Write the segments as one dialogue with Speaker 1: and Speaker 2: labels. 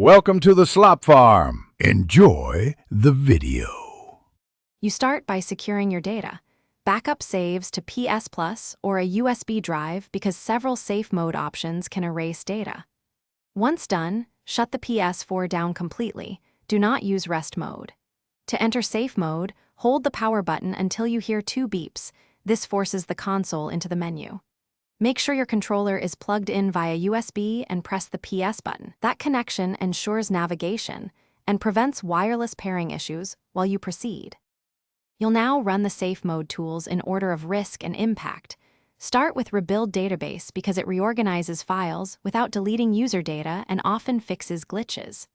Speaker 1: Welcome to the slop farm. Enjoy the video.
Speaker 2: You start by securing your data. Backup saves to PS Plus or a USB drive because several safe mode options can erase data. Once done, shut the PS4 down completely. Do not use rest mode. To enter safe mode, hold the power button until you hear 2 beeps. This forces the console into the menu. Make sure your controller is plugged in via USB and press the PS button. That connection ensures navigation and prevents wireless pairing issues while you proceed. You'll now run the safe mode tools in order of risk and impact. Start with Rebuild Database because it reorganizes files without deleting user data and often fixes glitches.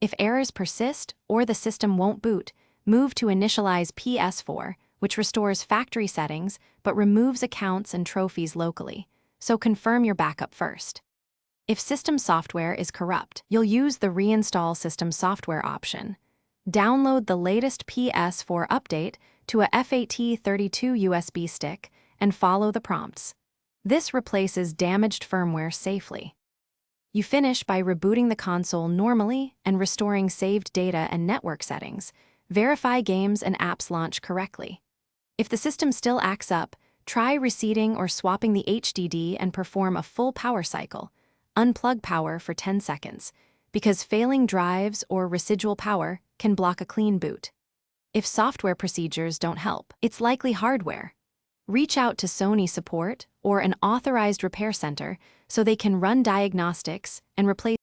Speaker 2: If errors persist or the system won't boot, move to Initialize Ps4, which restores factory settings but removes accounts and trophies locally, so confirm your backup first. If system software is corrupt, you'll use the Reinstall System Software option. Download the latest Ps4 update to a FAT32 USB stick and follow the prompts. This replaces damaged firmware safely. You finish by rebooting the console normally and restoring saved data and network settings. Verify games and apps launch correctly. If the system still acts up, try reseating or swapping the HDD and perform a full power cycle. Unplug power for 10 seconds, because failing drives or residual power can block a clean boot. If software procedures don't help, it's likely hardware. Reach out to Sony support or an authorized repair center so they can run diagnostics and replace.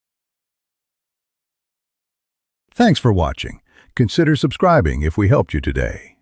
Speaker 1: Thanks for watching. Consider subscribing if we helped you today.